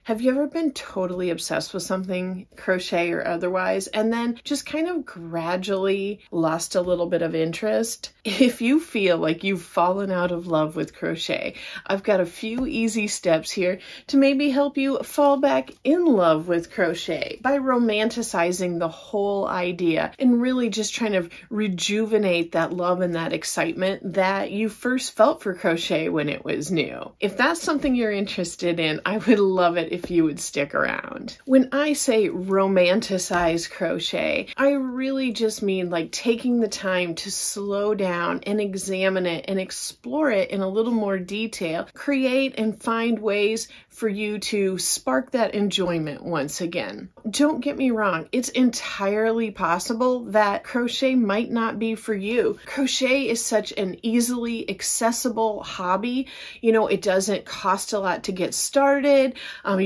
Have you ever been totally obsessed with something, crochet or otherwise, and then just kind of gradually lost a little bit of interest? If you feel like you've fallen out of love with crochet, I've got a few easy steps here to maybe help you fall back in love with crochet by romanticizing the whole idea and really just trying to rejuvenate that love and that excitement that you first felt for crochet when it was new. If that's something you're interested in, I would love it if you would stick around. When I say romanticize crochet, I really just mean like taking the time to slow down and examine it and explore it in a little more detail, create and find ways for you to spark that enjoyment once again. Don't get me wrong, it's entirely possible that crochet might not be for you. Crochet is such an easily accessible hobby. You know, it doesn't cost a lot to get started.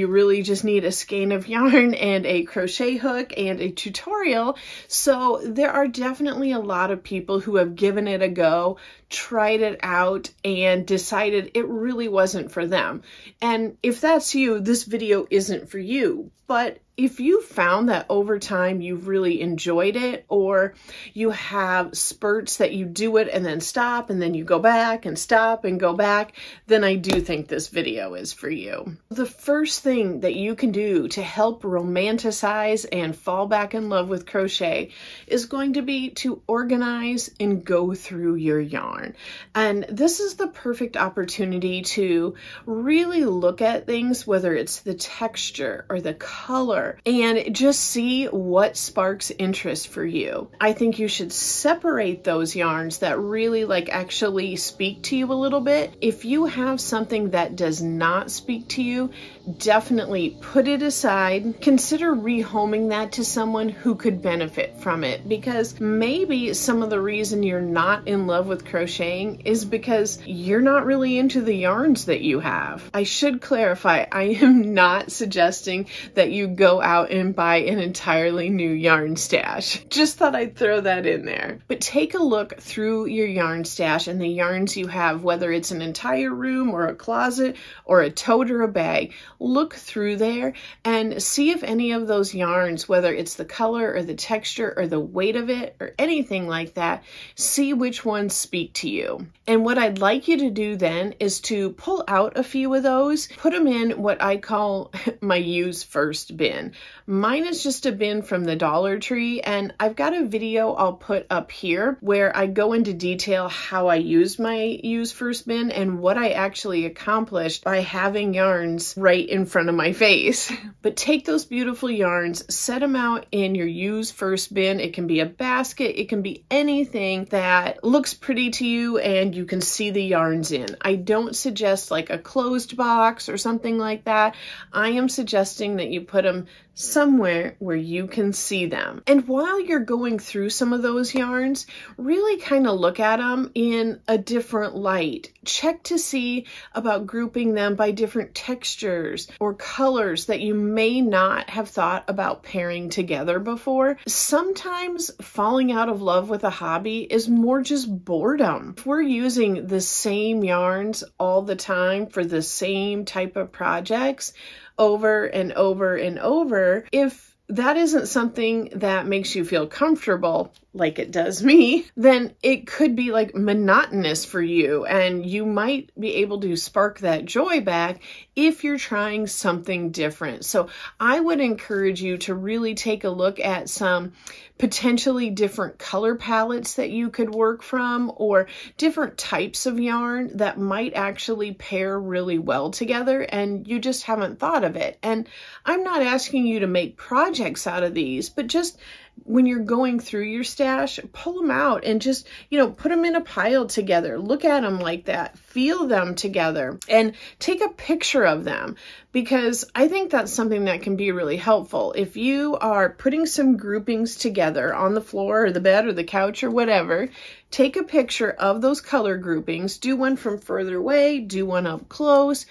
You really just need a skein of yarn and a crochet hook and a tutorial. So there are definitely a lot of people who have given it a go, tried it out, and decided it really wasn't for them. And if that's you, this video isn't for you. But if you found that over time you've really enjoyed it, or you have spurts that you do it and then stop and then you go back and stop and go back, then I do think this video is for you. The first thing that you can do to help romanticize and fall back in love with crochet is going to be to organize and go through your yarn. And this is the perfect opportunity to really look at things, whether it's the texture or the color, and just see what sparks interest for you. I think you should separate those yarns that really actually speak to you a little bit. If you have something that does not speak to you, definitely put it aside. Consider rehoming that to someone who could benefit from it, because maybe some of the reason you're not in love with crocheting is because you're not really into the yarns that you have. I should clarify, I am not suggesting that you go out and buy an entirely new yarn stash. Just thought I'd throw that in there. But take a look through your yarn stash and the yarns you have, whether it's an entire room or a closet or a tote or a bag. Look through there and see if any of those yarns, whether it's the color or the texture or the weight of it or anything like that, see which ones speak to you. And what I'd like you to do then is to pull out a few of those, put them in what I call my use first bin. Mine is just a bin from the Dollar Tree, and I've got a video I'll put up here where I go into detail how I used my use first bin and what I actually accomplished by having yarns right in front of my face. But take those beautiful yarns, set them out in your use first bin. It can be a basket, it can be anything that looks pretty to you and you can see the yarns in. I don't suggest like a closed box or something like that. I am suggesting that you put them somewhere where you can see them. And while you're going through some of those yarns, really kind of look at them in a different light. Check to see about grouping them by different textures or colors that you may not have thought about pairing together before. Sometimes falling out of love with a hobby is more just boredom. If we're using the same yarns all the time for the same type of projects, over and over and over, if that isn't something that makes you feel comfortable, like it does me, then it could be like monotonous for you, and you might be able to spark that joy back if you're trying something different. So I would encourage you to really take a look at some potentially different color palettes that you could work from, or different types of yarn that might actually pair really well together and you just haven't thought of it. And I'm not asking you to make projects out of these, but just when you're going through your stash, pull them out and just, put them in a pile together. Look at them like that. Feel them together and take a picture of them, because I think that's something that can be really helpful. If you are putting some groupings together on the floor or the bed or the couch or whatever, take a picture of those color groupings, do one from further away, do one up close,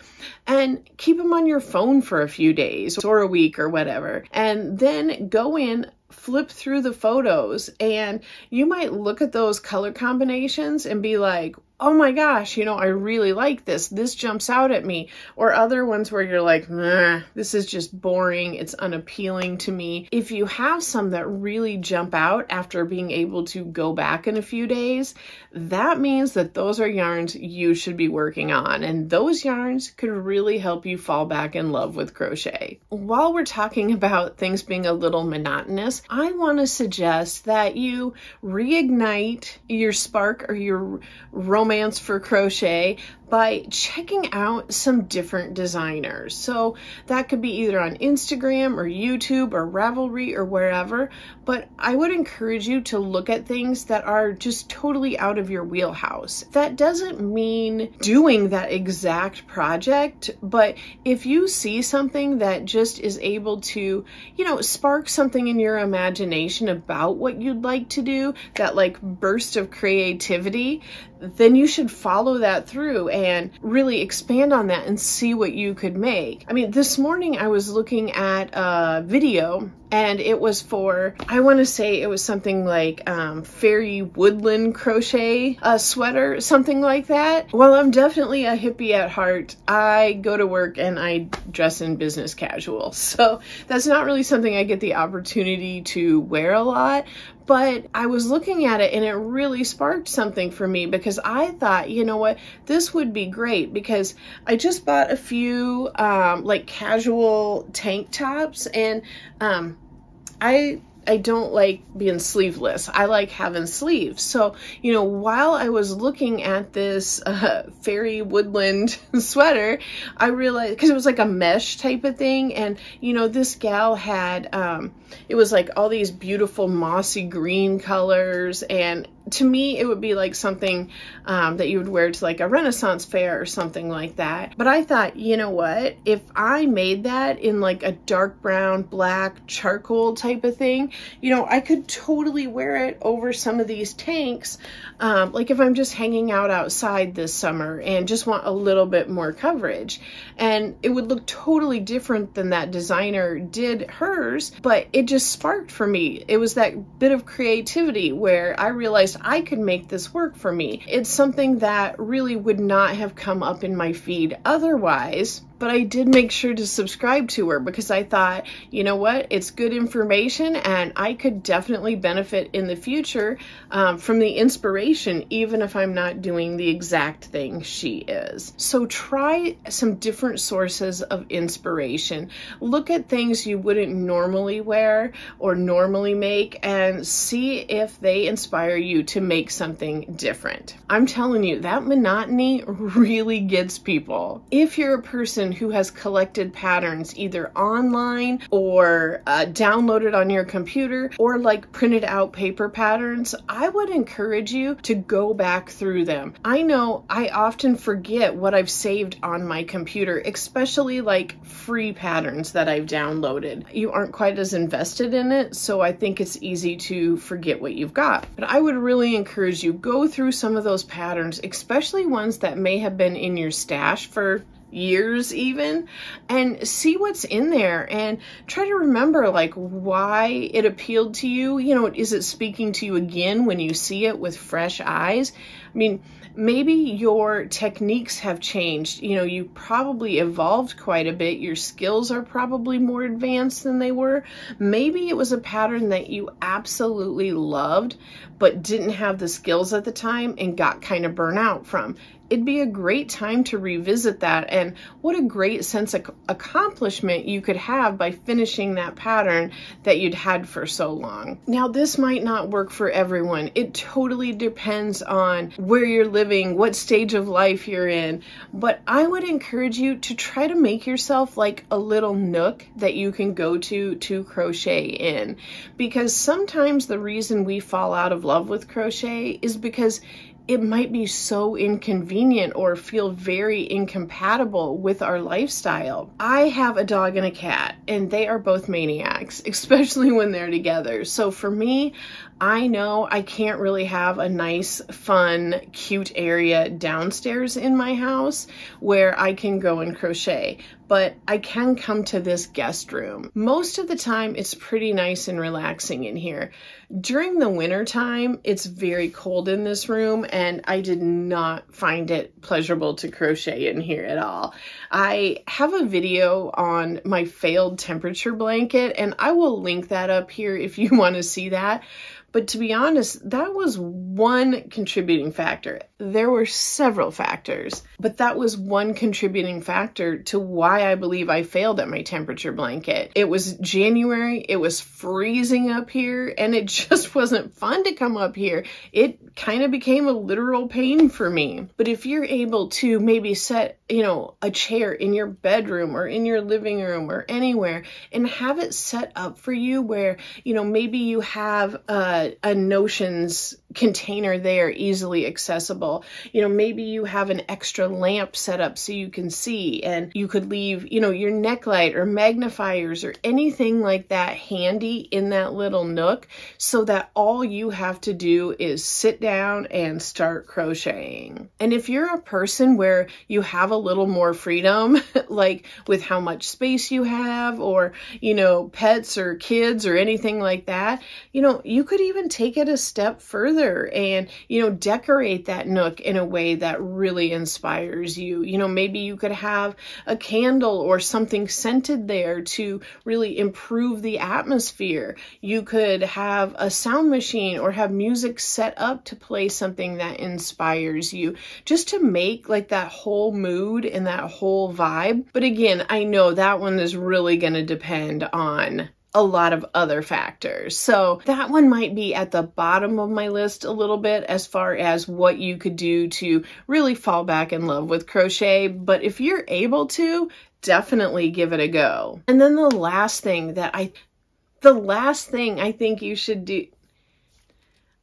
and keep them on your phone for a few days or a week or whatever. And then go in, flip through the photos, and you might look at those color combinations and be like, oh my gosh, you know, I really like this. This jumps out at me. Or other ones where you're like, this is just boring. It's unappealing to me. If you have some that really jump out after being able to go back in a few days, that means that those are yarns you should be working on. And those yarns could really help you fall back in love with crochet. While we're talking about things being a little monotonous, I want to suggest that you reignite your spark or your romance for crochet by checking out some different designers. So that could be either on Instagram or YouTube or Ravelry or wherever, but I would encourage you to look at things that are just totally out of your wheelhouse. That doesn't mean doing that exact project, but if you see something that just is able to, you know, spark something in your imagination about what you'd like to do, that like burst of creativity, then you should follow that through and really expand on that and see what you could make. I mean, this morning I was looking at a video and it was for, I want to say it was something like fairy woodland crochet sweater, something like that. Well, I'm definitely a hippie at heart. I go to work and I dress in business casual. So that's not really something I get the opportunity to wear a lot. But I was looking at it and it really sparked something for me because I thought, you know what, this would be great because I just bought a few like casual tank tops and I don't like being sleeveless. I like having sleeves. So, you know, while I was looking at this fairy woodland sweater, I realized, because it was like a mesh type of thing. And, you know, this gal had, it was like all these beautiful mossy green colors. And to me, it would be like something that you would wear to like a Renaissance fair or something like that. But I thought, you know what, if I made that in like a dark brown, black, charcoal type of thing, you know, I could totally wear it over some of these tanks. Like if I'm just hanging out outside this summer and just want a little bit more coverage. And it would look totally different than that designer did hers, but it just sparked for me. It was that bit of creativity where I realized I could make this work for me. It's something that really would not have come up in my feed otherwise, but I did make sure to subscribe to her because I thought, you know what, it's good information and I could definitely benefit in the future from the inspiration, even if I'm not doing the exact thing she is. So try some different sources of inspiration. Look at things you wouldn't normally wear or normally make and see if they inspire you to make something different. I'm telling you, that monotony really gets people. If you're a person who has collected patterns either online or downloaded on your computer or like printed out paper patterns, I would encourage you to go back through them. I know I often forget what I've saved on my computer, especially like free patterns that I've downloaded. You aren't quite as invested in it, so I think it's easy to forget what you've got. But I would really encourage you, go through some of those patterns, especially ones that may have been in your stash for years even, and see what's in there and try to remember like why it appealed to you. You know, is it speaking to you again when you see it with fresh eyes? I mean, maybe your techniques have changed. You know, you probably evolved quite a bit. Your skills are probably more advanced than they were. Maybe it was a pattern that you absolutely loved, but didn't have the skills at the time and got kind of burnt out from. It'd be a great time to revisit that, and what a great sense of accomplishment you could have by finishing that pattern that you'd had for so long. Now, this might not work for everyone. It totally depends on where you're living, what stage of life you're in, but I would encourage you to try to make yourself like a little nook that you can go to crochet in, because sometimes the reason we fall out of love with crochet is because it might be so inconvenient or feel very incompatible with our lifestyle. I have a dog and a cat, and they are both maniacs, especially when they're together. So for me, I know I can't really have a nice, fun, cute area downstairs in my house where I can go and crochet. but I can come to this guest room. Most of the time, it's pretty nice and relaxing in here. During the winter time, it's very cold in this room, and I did not find it pleasurable to crochet in here at all. I have a video on my failed temperature blanket, and I will link that up here if you want to see that. But to be honest, that was one contributing factor. There were several factors, but that was one contributing factor to why I believe I failed at my temperature blanket. It was January, it was freezing up here, and it just wasn't fun to come up here. It kind of became a literal pain for me. But if you're able to maybe set, a chair in your bedroom or in your living room or anywhere and have it set up for you where, maybe you have a notions container there easily accessible. Maybe you have an extra lamp set up so you can see, and you could leave, your neck light or magnifiers or anything like that handy in that little nook so that all you have to do is sit down and start crocheting. And if you're a person where you have a little more freedom, like with how much space you have or, pets or kids or anything like that, you could even take it a step further and, decorate that nook in a way that really inspires you. Maybe you could have a candle or something scented there to really improve the atmosphere. You could have a sound machine or have music set up to play something that inspires you, just to make like that whole mood and that whole vibe. But again, I know that one is really going to depend on a lot of other factors. So that one might be at the bottom of my list a little bit as far as what you could do to really fall back in love with crochet. But if you're able to, definitely give it a go. And then the last thing I think you should do,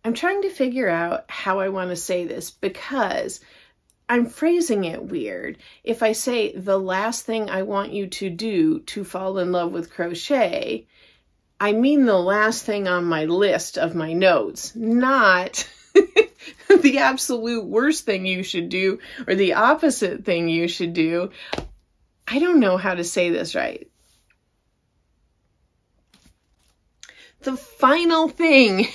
I'm trying to figure out how I want to say this because I'm phrasing it weird. If I say the last thing I want you to do to fall in love with crochet, I mean the last thing on my list of my notes, not the absolute worst thing you should do or the opposite thing you should do. I don't know how to say this right. The final thing,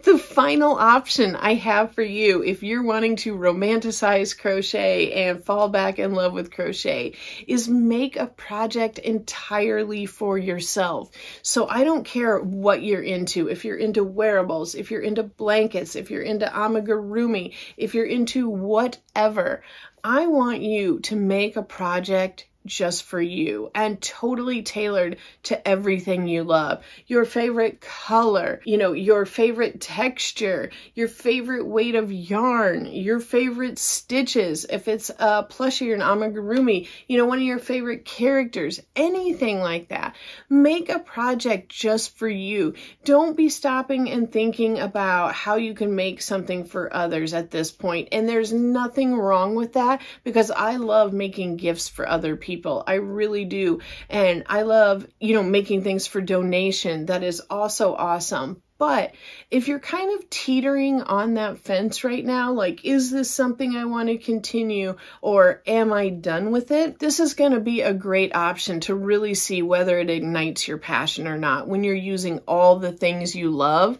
the final option I have for you if you're wanting to romanticize crochet and fall back in love with crochet is make a project entirely for yourself. So I don't care what you're into. If you're into wearables, if you're into blankets, if you're into amigurumi, if you're into whatever, I want you to make a project just for you and totally tailored to everything you love. Your favorite color, your favorite texture, your favorite weight of yarn, your favorite stitches. If it's a plushie or an amigurumi, one of your favorite characters, anything like that. Make a project just for you. Don't be stopping and thinking about how you can make something for others at this point. And there's nothing wrong with that because I love making gifts for other people. I really do. And I love, making things for donation. That is also awesome. But if you're kind of teetering on that fence right now, like, is this something I want to continue or am I done with it? This is going to be a great option to really see whether it ignites your passion or not when you're using all the things you love.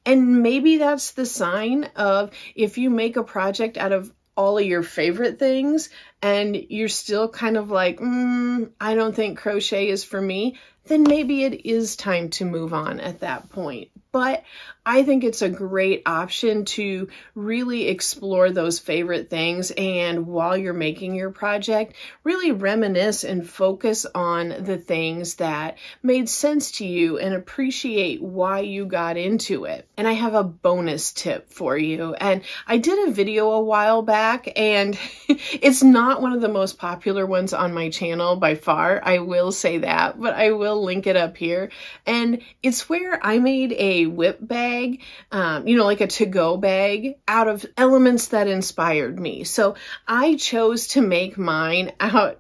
And maybe that's the sign of if you make a project out of all of your favorite things and you're still kind of like, I don't think crochet is for me, then maybe it is time to move on at that point. But I think it's a great option to really explore those favorite things. And while you're making your project, really reminisce and focus on the things that made sense to you and appreciate why you got into it. And I have a bonus tip for you. And I did a video a while back, and it's not one of the most popular ones on my channel by far. I will say that, but I will link it up here. And it's where I made a a whip bag, like a to-go bag out of elements that inspired me. So I chose to make mine out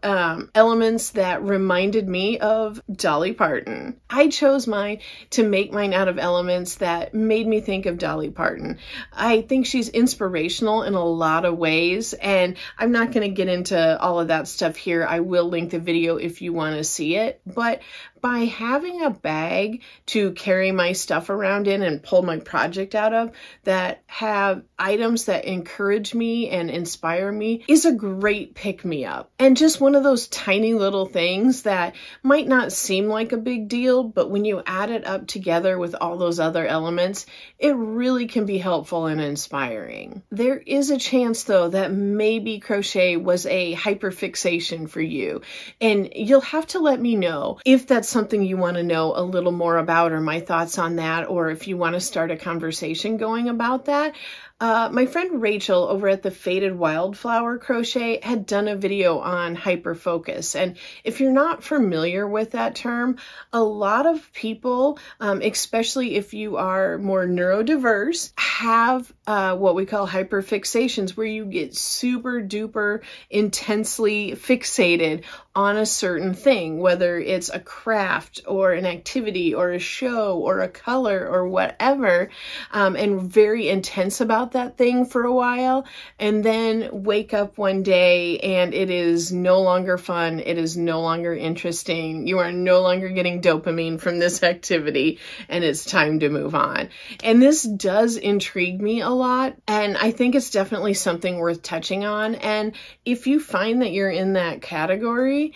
elements that reminded me of Dolly Parton. I chose mine to make mine out of elements that made me think of Dolly Parton. I think she's inspirational in a lot of ways, and I'm not going to get into all of that stuff here. I will link the video if you want to see it, but by having a bag to carry my stuff around in and pull my project out of that have items that encourage me and inspire me is a great pick-me-up. And just one of those tiny little things that might not seem like a big deal, but when you add it up together with all those other elements, it really can be helpful and inspiring. There is a chance, though, that maybe crochet was a hyperfixation for you, and you'll have to let me know if that's something you want to know a little more about, or my thoughts on that, or if you want to start a conversation going about that. My friend Rachel over at the Faded Wildflower Crochet had done a video on hyperfocus. And if you're not familiar with that term, a lot of people, especially if you are more neurodiverse, have what we call hyperfixations, where you get super duper intensely fixated on a certain thing, whether it's a craft or an activity or a show or a color or whatever, and very intense about that thing for a while, and then wake up one day and it is no longer fun, it is no longer interesting, you are no longer getting dopamine from this activity, and it's time to move on. And this does intrigue me a lot, and I think it's definitely something worth touching on. And if you find that you're in that category,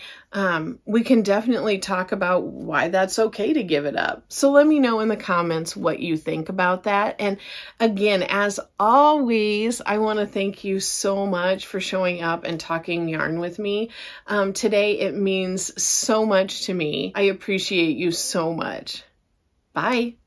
we can definitely talk about why that's okay to give it up. So let me know in the comments what you think about that. And again, as always, I want to thank you so much for showing up and talking yarn with me. Today, it means so much to me. I appreciate you so much. Bye.